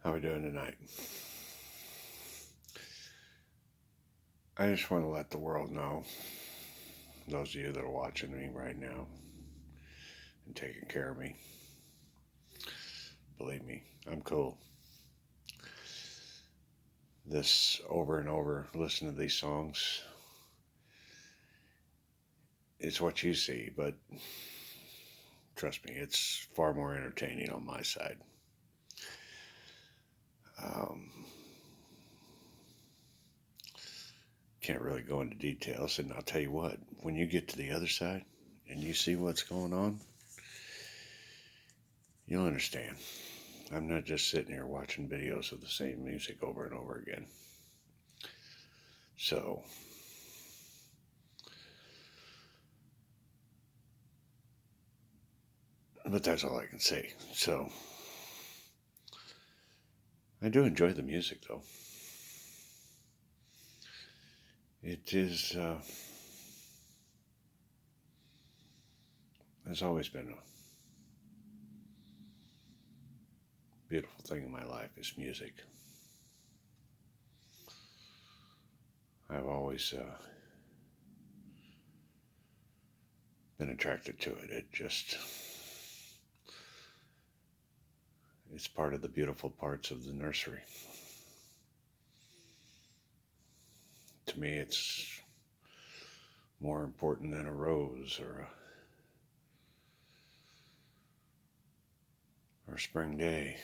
How are we doing tonight? I just want to let the world know, those of you that are watching me right now and taking care of me, believe me, I'm cool. This over and over, listen to these songs, it's what you see, but trust me, it's far more entertaining on my side. Um, can't really go into details, and I'll tell you what, when you get to the other side and you see what's going on, you'll understand. I'm not just sitting here watching videos of the same music over and over again. So, but that's all I can say. So, I do enjoy the music though. It is, has always been a beautiful thing in my life is music. I've always been attracted to it. It's part of the beautiful parts of the nursery. To me, it's more important than a rose or a spring day.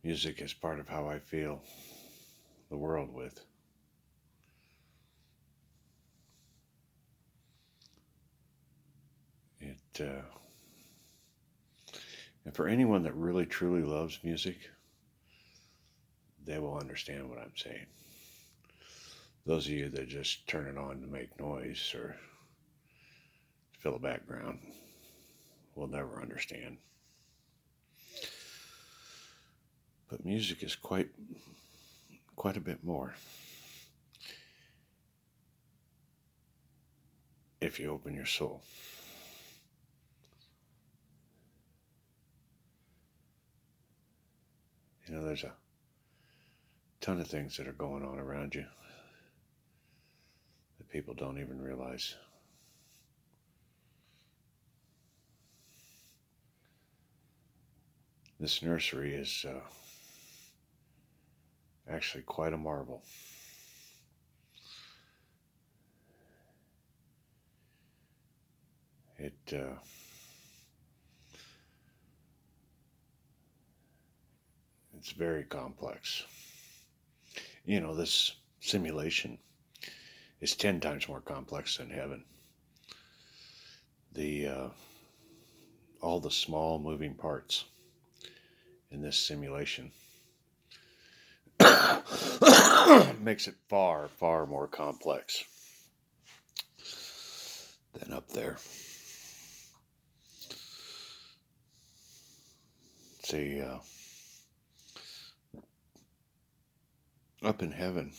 Music is part of how I feel the world with. It, and for anyone that really truly loves music, they will understand what I'm saying. Those of you that just turn it on to make noise or fill the background will never understand. But music is quite a bit more if you open your soul. You know, there's a ton of things that are going on around you that people don't even realize. This nursery is actually quite a marvel. It's very complex. You know, this simulation is 10 times more complex than heaven. The all the small moving parts in this simulation makes it far more complex than up there. See, up in heaven,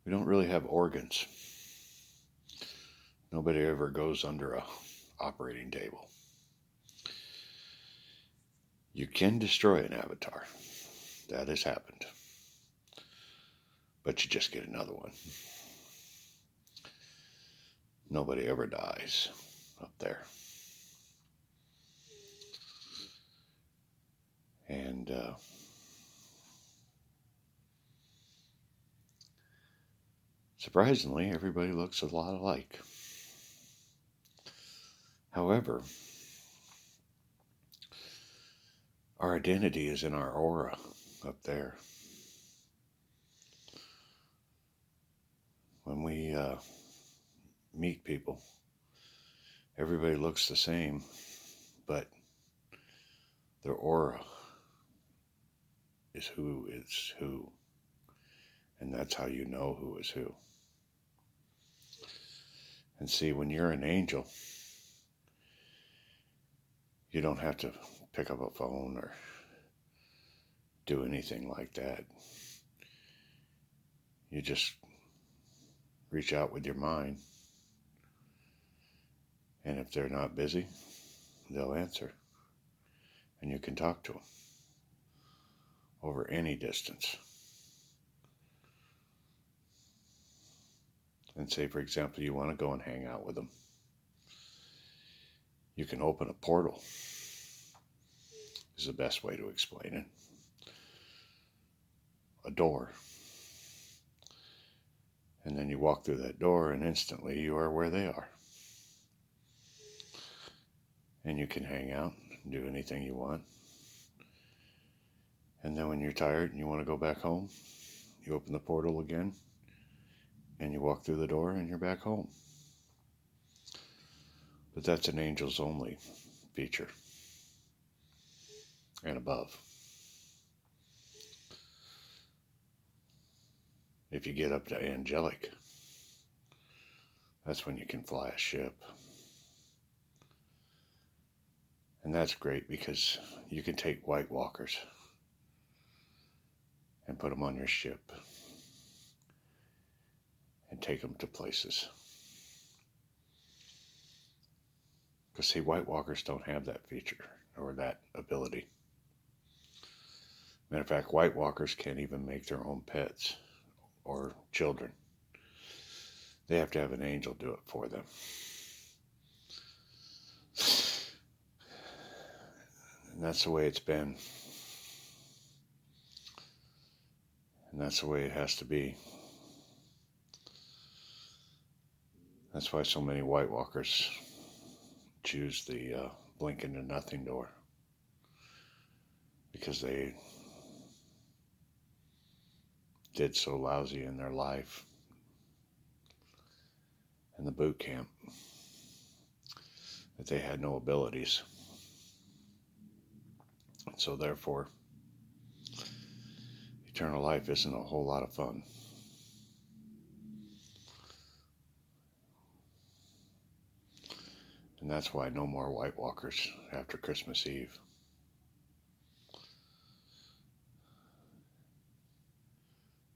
we don't really have organs. Nobody ever goes under a operating table. You can destroy an avatar. That has happened. But you just get another one. Nobody ever dies up there. And surprisingly, everybody looks a lot alike. However, our identity is in our aura up there. When we meet people, everybody looks the same, but their aura is who is who. And that's how you know who is who. And see, when you're an angel, you don't have to pick up a phone or do anything like that. You just reach out with your mind. And if they're not busy, they'll answer. and you can talk to them over any distance. And say, for example, you want to go and hang out with them. You can open a portal, is the best way to explain it. A door. And then you walk through that door and instantly you are where they are. And you can hang out and do anything you want. And then when you're tired and you want to go back home, you open the portal again and you walk through the door and you're back home. But that's an angels only feature and above. If you get up to angelic, that's when you can fly a ship. And that's great because you can take White Walkers and put them on your ship and take them to places. Because see, White Walkers don't have that feature or that ability. Matter of fact, White Walkers can't even make their own pets or children. They have to have an angel do it for them. And that's the way it's been. And that's the way it has to be. That's why so many White Walkers choose the blink into nothing door. Because they did so lousy in their life in the boot camp that they had no abilities. So therefore, eternal life isn't a whole lot of fun. And that's why no more White Walkers after Christmas Eve.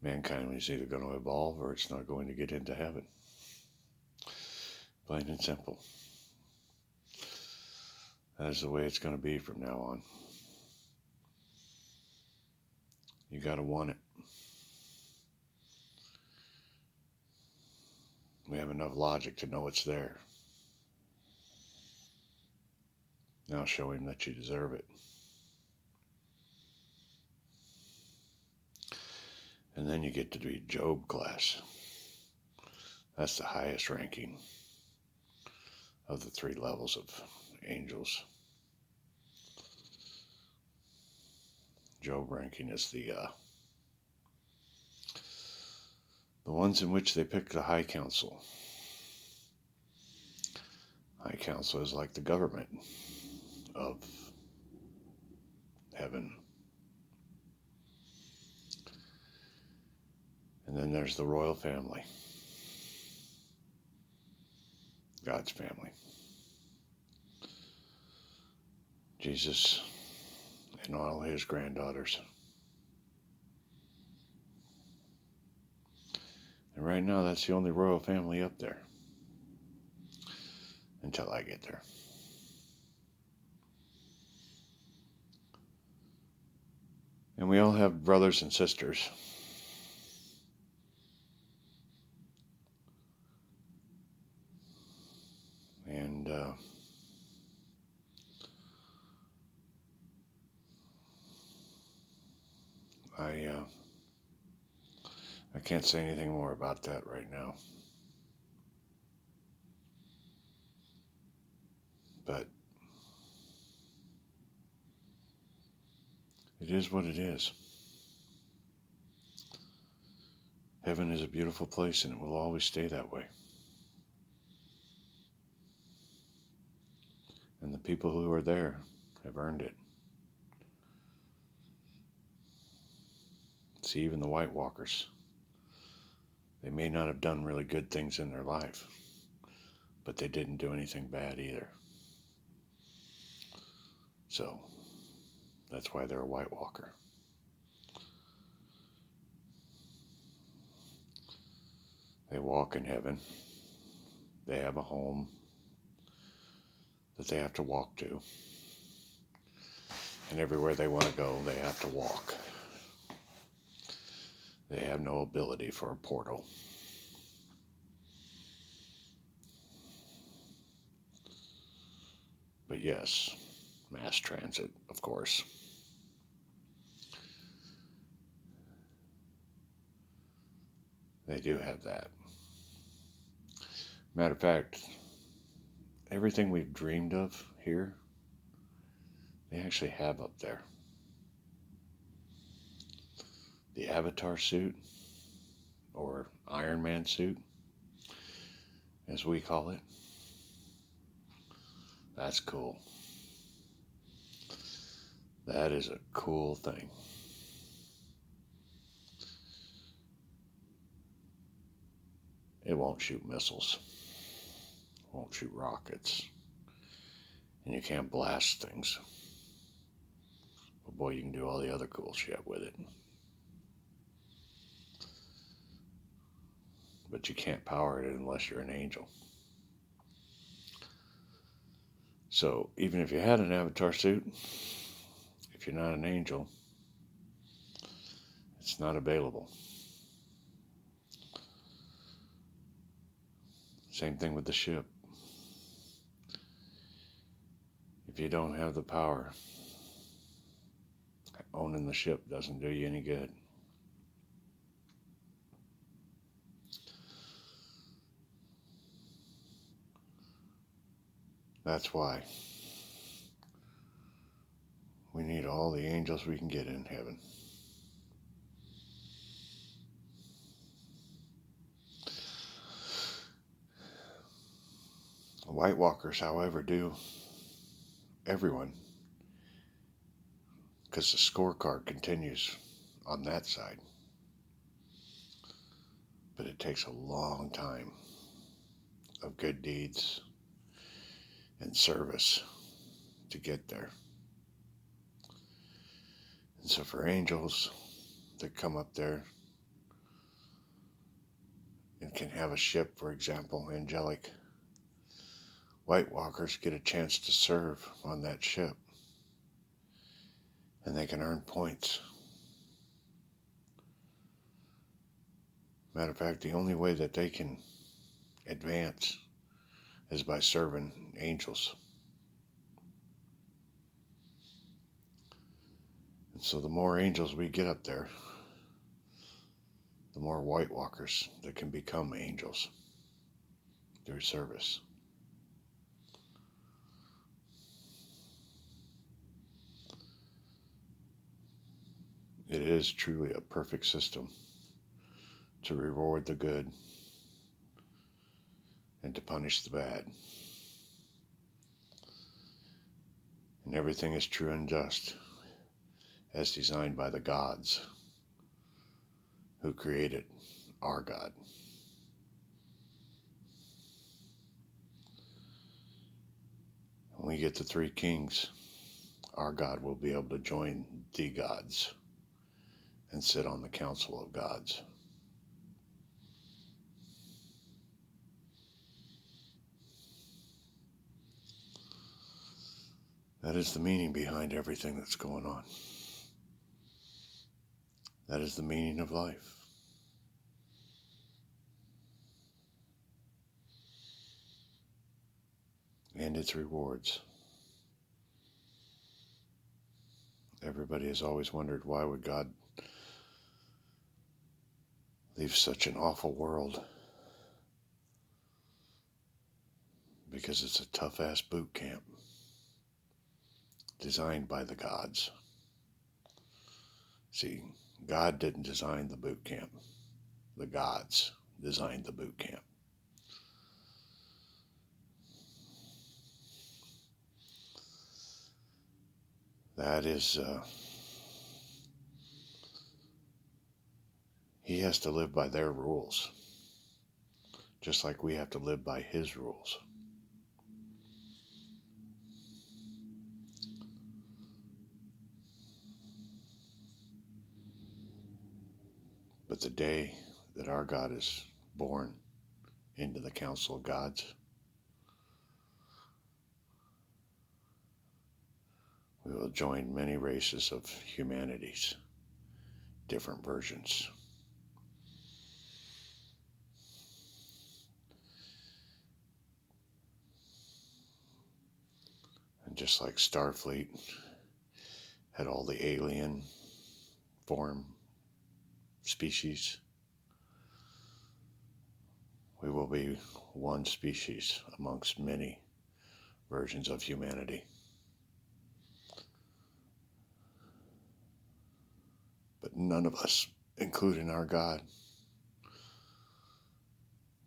Mankind is either going to evolve or it's not going to get into heaven. Plain and simple. That is the way it's going to be from now on. You got to want it. We have enough logic to know it's there. Now show him that you deserve it. And then you get to be Job class. That's the highest ranking of the 3 levels of angels. Job ranking is the ones in which they pick the high council. High council is like the government of heaven. And then there's the royal family. God's family. Jesus and all his granddaughters. And right now, that's the only royal family up there. Until I get there. And we all have brothers and sisters. And I can't say anything more about that right now. But it is what it is. Heaven is a beautiful place and it will always stay that way. And the people who are there have earned it. See, even the White Walkers, they may not have done really good things in their life, but they didn't do anything bad either. So, that's why they're a White Walker. They walk in heaven. They have a home that they have to walk to. And everywhere they want to go, they have to walk. They have no ability for a portal. But yes, mass transit, of course. They do have that. Matter of fact, everything we've dreamed of here, they actually have up there. The Avatar suit, or Iron Man suit, as we call it. That's cool. That is a cool thing. It won't shoot missiles. It won't shoot rockets. And you can't blast things. But boy, you can do all the other cool shit with it. But you can't power it unless you're an angel. So even if you had an Avatar suit, if you're not an angel, it's not available. Same thing with the ship. If you don't have the power, owning the ship doesn't do you any good. That's why we need all the angels we can get in heaven. The White Walkers, however, do everyone, because the scorecard continues on that side. But it takes a long time of good deeds and service to get there. And so for angels that come up there and can have a ship, for example, angelic, White Walkers get a chance to serve on that ship. And they can earn points. Matter of fact, the only way that they can advance is by serving angels. And so the more angels we get up there, the more White Walkers that can become angels through service. It is truly a perfect system to reward the good and to punish the bad. And everything is true and just as designed by the gods who created our God. When we get the three kings, our God will be able to join the gods and sit on the council of gods. That is the meaning behind everything that's going on. That is the meaning of life. And its rewards. Everybody has always wondered, why would God leave such an awful world? Because it's a tough-ass boot camp designed by the gods. See, God didn't design the boot camp. The gods designed the boot camp. That is, he has to live by their rules, just like we have to live by his rules. But the day that our God is born into the council of gods, We will join many races of humanities, different versions. And just like Starfleet had all the alien form species, we will be one species amongst many versions of humanity. But none of us, including our God,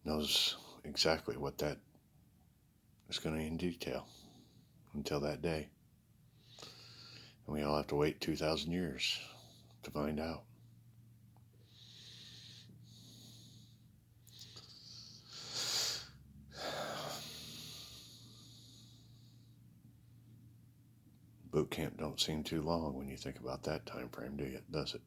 knows exactly what that is going to in detail until that day. And we all have to wait 2,000 years to find out. Boot camp don't seem too long when you think about that time frame, does it?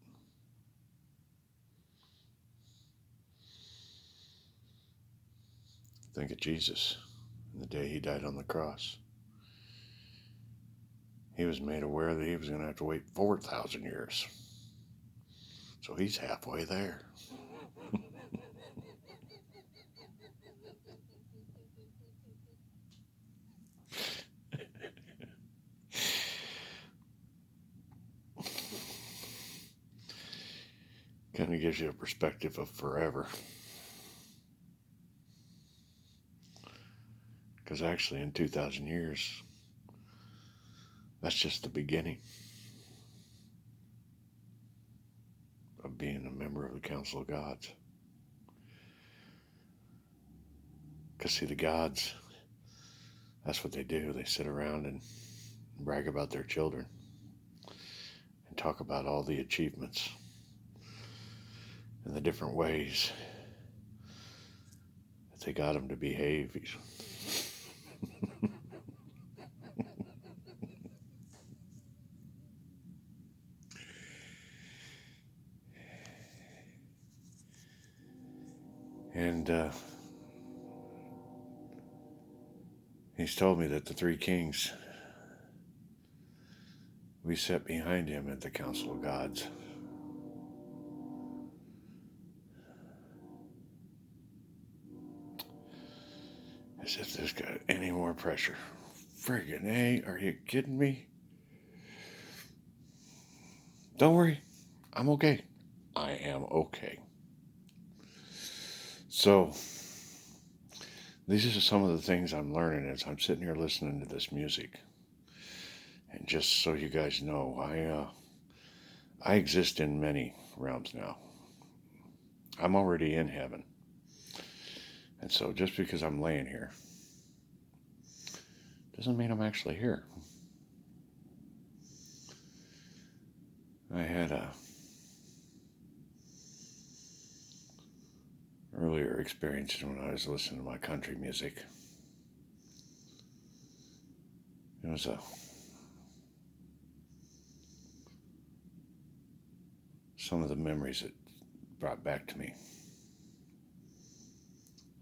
Think of Jesus and the day he died on the cross. He was made aware that he was going to have to wait 4,000 years. So he's halfway there. Kind of gives you a perspective of forever. Because actually in 2,000 years, that's just the beginning of being a member of the Council of Gods. Because see, the gods, that's what they do. They sit around and brag about their children and talk about all the achievements and the different ways that they got them to behave. And he's told me that the three kings, we sat behind him at the Council of Gods. As if there's got any more pressure. Friggin' A, are you kidding me? Don't worry, I'm okay. I am okay. So, these are some of the things I'm learning as I'm sitting here listening to this music. And just so you guys know, I exist in many realms now. I'm already in heaven. And so just because I'm laying here doesn't mean I'm actually here. I had a earlier experience when I was listening to my country music. It was some of the memories it brought back to me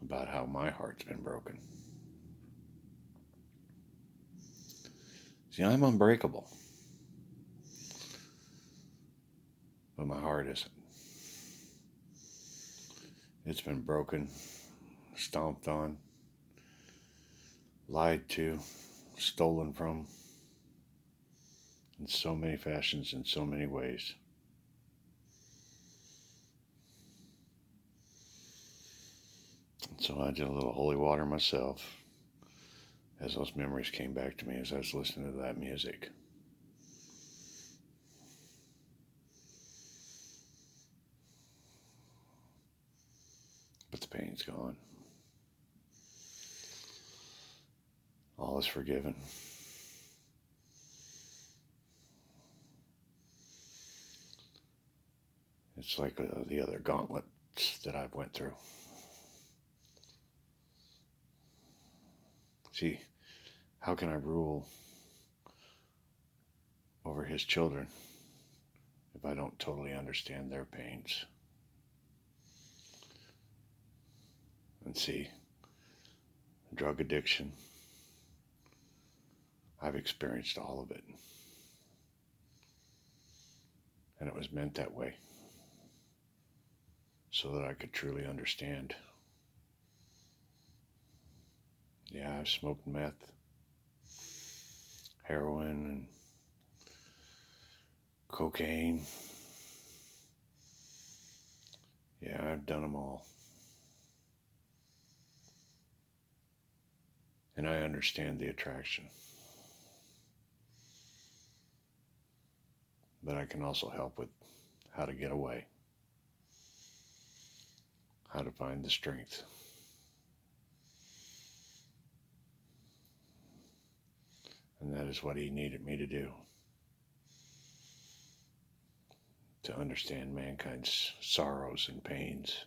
about how my heart's been broken. See, I'm unbreakable, but my heart isn't. It's been broken, stomped on, lied to, stolen from, in so many fashions, in so many ways. And so I did a little holy water myself as those memories came back to me as I was listening to that music. But the pain's gone. All is forgiven. It's like the other gauntlets that I've went through. See, how can I rule over his children if I don't totally understand their pains? And see, drug addiction, I've experienced all of it. And it was meant that way so that I could truly understand. Yeah, I've smoked meth, heroin, and cocaine. Yeah, I've done them all. And I understand the attraction. But I can also help with how to get away, how to find the strength. And that is what he needed me to do. To understand mankind's sorrows and pains.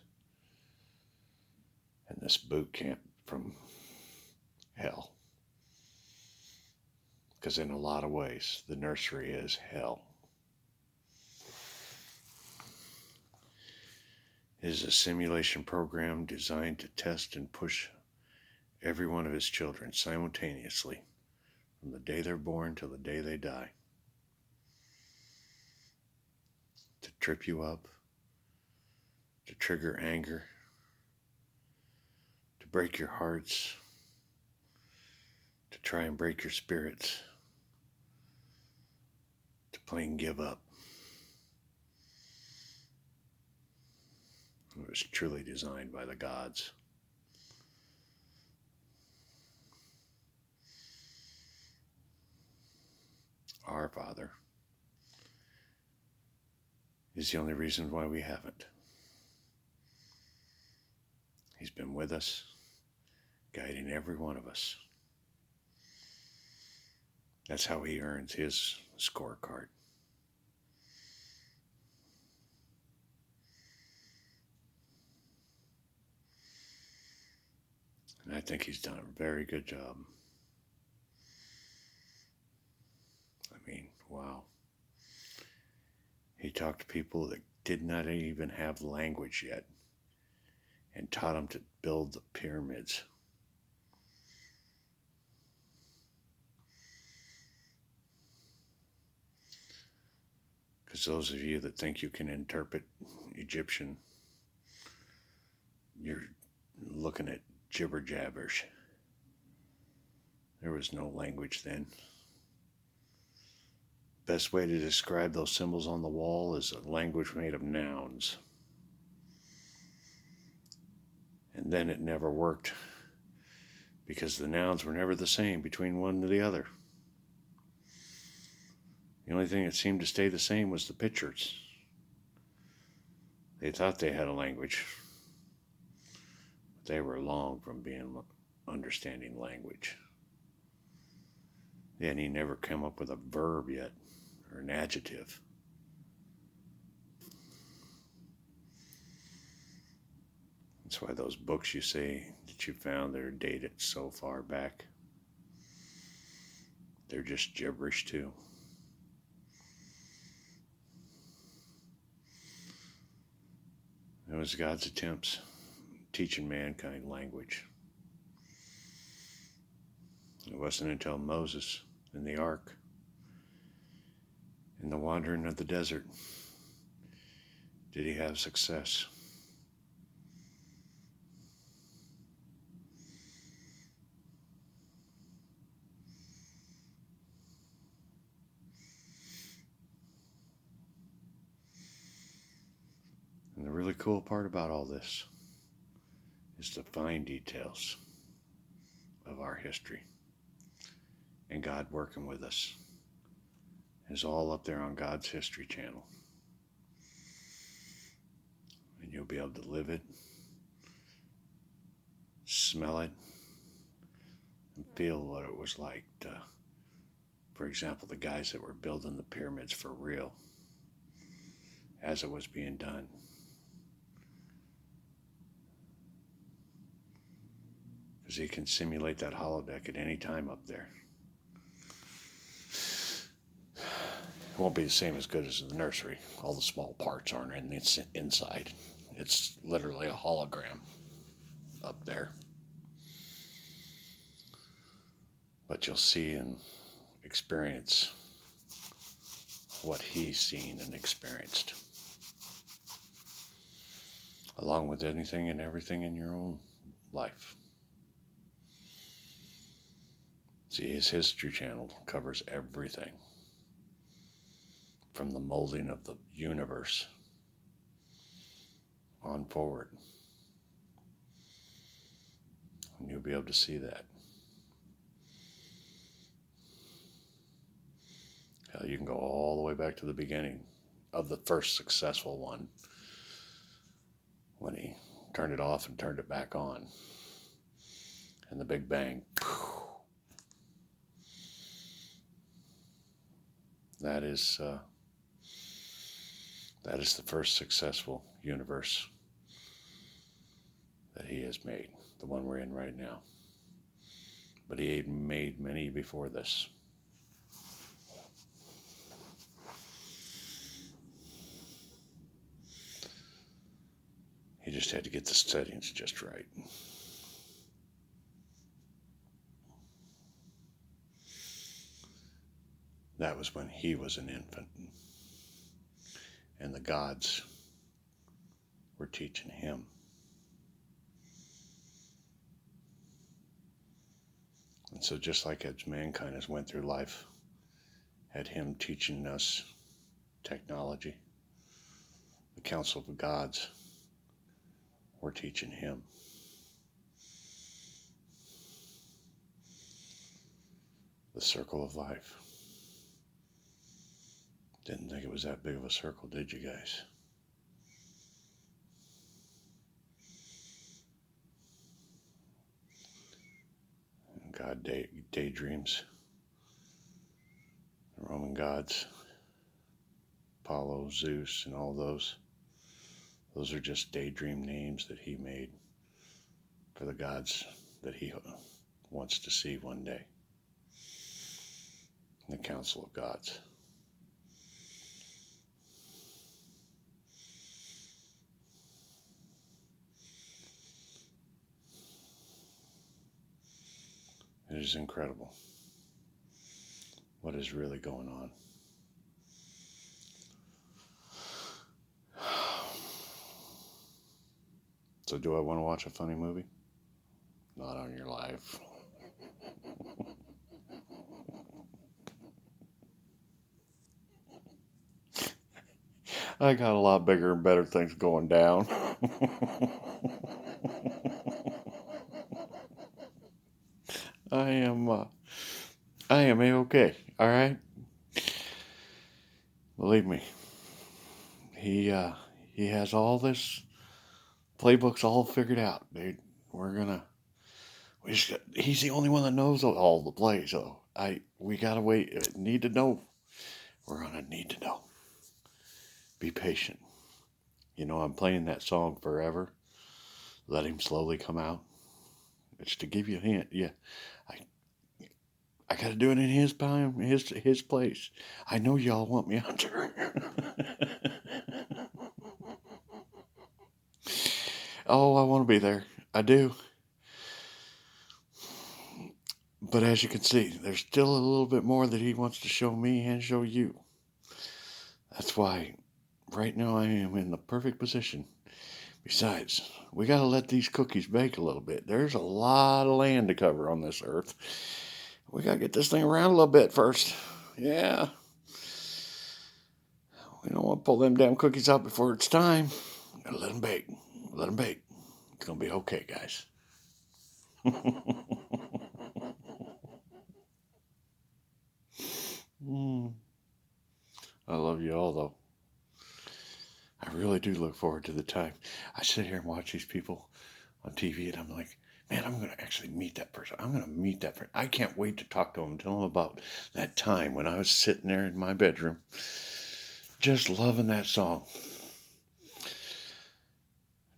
And this boot camp from hell. Because in a lot of ways, the nursery is hell. It is a simulation program designed to test and push every one of his children simultaneously from the day they're born till the day they die. To trip you up, to trigger anger, to break your hearts, to try and break your spirits, to plain give up. It was truly designed by the gods. Our Father is the only reason why we haven't. He's been with us, guiding every one of us. That's how he earns his scorecard. And I think he's done a very good job. I mean, wow. He talked to people that did not even have language yet and taught them to build the pyramids. Because those of you that think you can interpret Egyptian, you're looking at jibber jabbers. There was no language then. Best way to describe those symbols on the wall is a language made of nouns. And then it never worked because the nouns were never the same between one and the other. The only thing that seemed to stay the same was the pictures. They thought they had a language, but they were long from being understanding language. And he never come up with a verb yet, or an adjective. That's why those books you say that you found that are dated so far back, they're just gibberish too. It was God's attempts teaching mankind language. It wasn't until Moses in the ark, in the wandering of the desert, did he have success. And the really cool part about all this is the fine details of our history and God working with us is all up there on God's History Channel. And you'll be able to live it, smell it, and feel what it was like to, for example, the guys that were building the pyramids for real as it was being done. Because he can simulate that holodeck at any time up there. It won't be the same as good as the nursery. All the small parts aren't in the inside. It's literally a hologram up there. But you'll see and experience what he's seen and experienced, along with anything and everything in your own life. See, his History Channel covers everything from the molding of the universe on forward. And you'll be able to see that. Hell, you can go all the way back to the beginning of the first successful one, when he turned it off and turned it back on. And the Big Bang. That is the first successful universe that he has made, the one we're in right now. But he had made many before this. He just had to get the settings just right. That was when he was an infant. And the gods were teaching him. And so just like as mankind has went through life, had him teaching us technology, the Council of Gods were teaching him. The circle of life. Didn't think it was that big of a circle, did you guys? And God daydreams. The Roman gods, Apollo, Zeus, and all those. Those are just daydream names that he made for the gods that he wants to see one day. The Council of Gods. It is incredible what is really going on. So do I want to watch a funny movie? Not on your life. I got a lot bigger and better things going down. I am A-okay, all right? Believe me, he has all this playbooks all figured out, dude. He's the only one that knows all the plays, so we gotta wait. Need to know. We're gonna need to know. Be patient. You know, I'm playing that song Forever. Let him slowly come out. It's to give you a hint. Yeah, I got to do it in his time, his place. I know y'all want me out there. Oh, I want to be there. I do. But as you can see, there's still a little bit more that he wants to show me and show you. That's why right now I am in the perfect position. Besides, we got to let these cookies bake a little bit. There's a lot of land to cover on this earth. We got to get this thing around a little bit first. Yeah. We don't want to pull them damn cookies out before it's time. Gotta let them bake. Let them bake. It's going to be okay, guys. I love you all, though. I really do look forward to the time. I sit here and watch these people on TV, and I'm like, man, I'm going to actually meet that person. I'm going to meet that person. I can't wait to talk to them and tell them about that time when I was sitting there in my bedroom, just loving that song.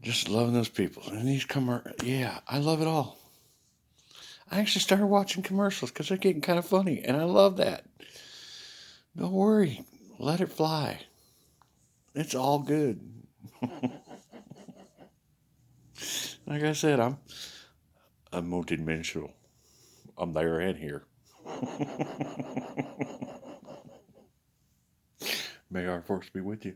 Just loving those people. And these yeah, I love it all. I actually started watching commercials because they're getting kind of funny, and I love that. Don't worry. Let it fly. It's all good. Like I said, I'm multidimensional. I'm there and here. May our force be with you.